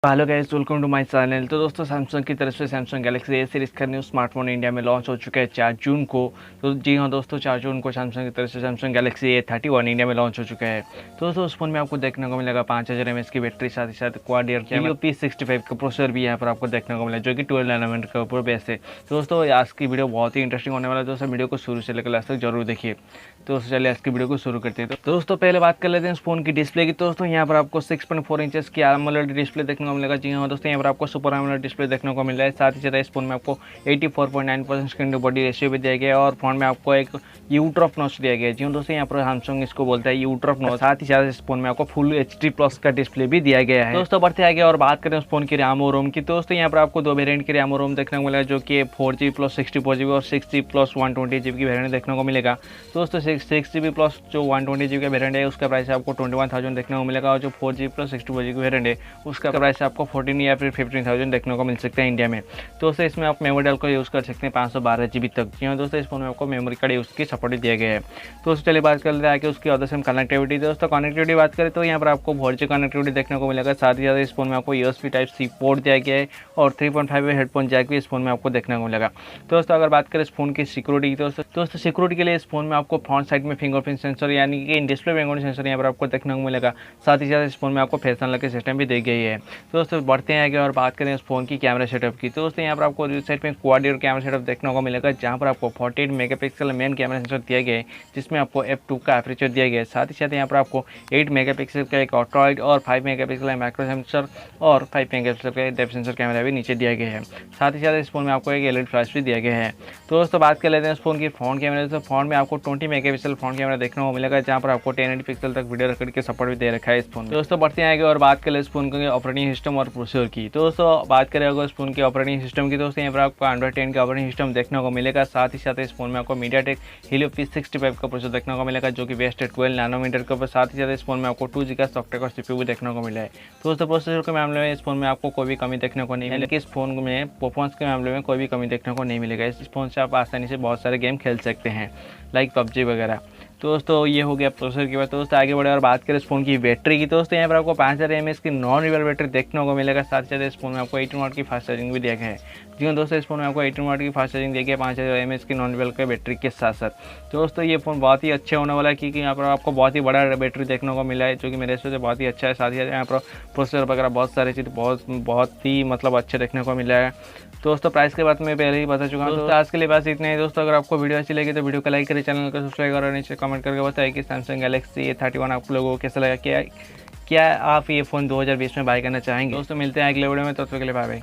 Hello guys, welcome to my channel. तो दोस्तों, Samsung की तरफ से सैमसंग गैलेक्सी ए सीरीज़ का न्यू स्मार्टफोन इंडिया में लॉन्च हो चुका है 4 जून को। तो जी हाँ दोस्तों, 4 जून को सैमसंग की तरफ से सैमसंग गैलेक्सी A31 इंडिया में लॉन्च हो चुका है। तो दोस्तों, उस फोन में आपको देखने को मिलेगा 5000 mAh की बैटरी, साथ ही साथ क्वाड ईयर कैमरा, P65 का प्रोसेसर भी यहाँ पर आपको देखने को मिला, जो कि 12 नैनोमीटर के ऊपर बेस है। तो दोस्तों, आज की वीडियो बहुत ही इंटरेस्टिंग होने वाला है। दोस्तों, वीडियो को शुरू से लेकर लास्ट तक जरूर देखिए। तो चलिए आज की वीडियो को शुरू करते हैं। तो दोस्तों, पहले बात कर लेते हैं इस फोन की डिस्प्ले की। तो दोस्तों, यहाँ पर आपको 6.4 इंचेस की AMOLED डिस्प्ले देखने को मिलेगा। जी हाँ दोस्तों, यहाँ पर आपको सुपर AMOLED डिस्प्ले देखने को मिल रहा है। साथ ही साथ इस फोन में आपको 84.9% स्क्रीन टू बॉडी रेशियो भी दिया गया है और फोन में आपको एक यू ड्रॉप नॉच दिया गया है। जी हाँ दोस्तों, यहाँ पर सैमसंग इसको बोलता है यू ड्रॉप नॉच। साथ ही साथ इस फोन में आपको फुल HD प्लस का डिस्प्ले भी दिया गया है। दोस्तों, बढ़ते आगे और बात करें उस फोन की रैम और रोम की। दोस्तों, यहाँ पर आपको दो वेरिएंट की रैम और रोम देखने को मिलेगा, जो कि 4GB प्लस 64GB और 6GB प्लस 128GB की वेरिएंट देखने को मिलेगा। दोस्तों, 6GB प्लस जो 128GB का वेरिएंट है उसका प्राइस आपको 21,000 देखने को मिलेगा, और जो 4GB प्लस 64GB की वेरिएंट है उसका प्राइस आपको 14 या फिर 15,000 देखने को मिल सकता है इंडिया में। तो दोस्तों, इसमें आप मेमोरी डाल कर यूज़ कर सकते हैं 512GB तक। जी हाँ दोस्तों, इस फोन में आपको मेमोरी कार्ड यूज़ की सपोर्ट दिया गया है। तो दोस्तों, चलिए बात कर लेते हैं कि उसकी अदर सिम कनेक्टिविटी। दोस्तों, कनेक्टिविटी बात करें तो यहाँ पर आपको 4G कनेक्टिविटी देखने को मिलेगा। साथ ही साथ इस फोन में आपको USB Type-C पोर्ट दिया गया है और 3.5 हेडफोन जैक भी इस फोन में आपको देखने को मिलेगा। तो दोस्तों, अगर बात करें इस फोन की सिक्योरिटी की, तो दोस्तों सिक्योरिटी के लिए इस फोन में आपको फ्रंट साइड में फिंगरप्रिंट सेंसर यानी कि इन डिस्प्ले फिंगरप्रिंट सेंसर यहाँ पर आपको देखने को मिलेगा। साथ ही साथ इस फोन में आपको फेस अनलॉक सिस्टम भी दी गई है। तो दोस्तों, बढ़ते हैं आगे और बात करें इस फोन की कैमरा सेटअप की। तो दोस्तों, यहाँ पर आपको रियर साइड में क्वाड ईयर कैमरा सेटअप देखने को मिलेगा, जहाँ पर आपको 48 मेगापिक्सल मेन कैमरा सेंसर दिया गया है, जिसमें आपको f2 का एपरेचर दिया गया है। साथ ही साथ यहाँ पर आपको 8 मेगापिक्सल का एक ऑल्ट्रावाइड और 5 मेगापिक्सल का मैक्रो सेंसर और 5 मेगापिक्सल का डेप्थ सेंसर कैमरा भी नीचे दिया गया है। साथ ही साथ इस फोन में आपको एक LED फ्लैश भी दिया गया है। तो दोस्तों, बात कर लेते हैं इस फोन की फ्रंट कैमरे। तो फ्रंट में आपको 20 मेगापिक्सल फ्रंट कैमरा देखने को मिलेगा, जहाँ पर आपको 1080 पिक्सल तक वीडियो रिकॉर्ड के सपोर्ट भी दे रखा है इस फोन में। दोस्तों, बढ़ते हैं आगे और बात करें इस फोन के ऑपरेटिंग सिस्टम और प्रोसेसर की। तो दोस्तों, बात करें अगर इस फोन के ऑपरेटिंग सिस्टम की, दोस्तों यहाँ पर आपको Android 10 का ऑपरेटिंग सिस्टम देखने को मिलेगा। साथ ही साथ इस फोन में आपको MediaTek Helio P65 का प्रोसेसर देखने को मिलेगा, जो कि बेस्ट है 12 नैनोमीटर के ऊपर। साथ ही साथ इस फोन में आपको 2GB का सॉफ्टवेयर का CPU देखने को मिला है। तो दोस्तों, प्रोसेसर के मामले में इस फोन में आपको कोई भी कमी देखने को नहीं मिलेगी। इस फोन में परफॉर्मेंस के मामले में कोई भी कमी देखने को नहीं मिलेगा। इस फोन से आप आसानी से बहुत सारे गेम खेल सकते हैं, लाइक PUBG वगैरह। तो दोस्तों, ये हो गया प्रोसेसर की बात। तो दोस्तों, आगे बढ़े और बात करें इस फोन की बैटरी की। दोस्तों, यहाँ पर आपको 5000 mAh की नॉन रियल बैटरी देखने को मिलेगा। साथ ही साथ इस फोन में आपको 18 वाट की फास्ट चार्जिंग भी दिया गया है। जी हाँ दोस्तों, इस फोन में आपको 18 वाट की फास्ट चार्जिंग दी गई है 5000 mAh की नॉन रियल बैटरी के साथ साथ। तो दोस्तों, ये फोन बहुत ही अच्छा होने वाला है, क्योंकि यहाँ पर आपको बहुत ही बड़ा बैटरी देखने को मिला है, जो कि मेरे हिसाब से बहुत ही अच्छा है। साथ ही साथ यहाँ पर प्रोसेसर वगैरह बहुत सारी चीज़ बहुत ही मतलब अच्छे देखने को मिला है। दोस्तों, प्राइस के बाद मैं पहले ही बता चुका हूँ। दोस्तों, आज के लिए बस इतना ही। दोस्तों, अगर आपको वीडियो अच्छी लगी तो वीडियो को लाइक करें, चैनल को सब्सक्राइब करें और नीचे कमेंट करके बताएं कि सैमसंग गैलेक्सी A31 आप लोगों को कैसा लगा। क्या आप ये फ़ोन 2020 में बाय करना चाहेंगे? दोस्तों, मिलते हैं अगले वीडियो में, तब तक के लिए बाय बाय।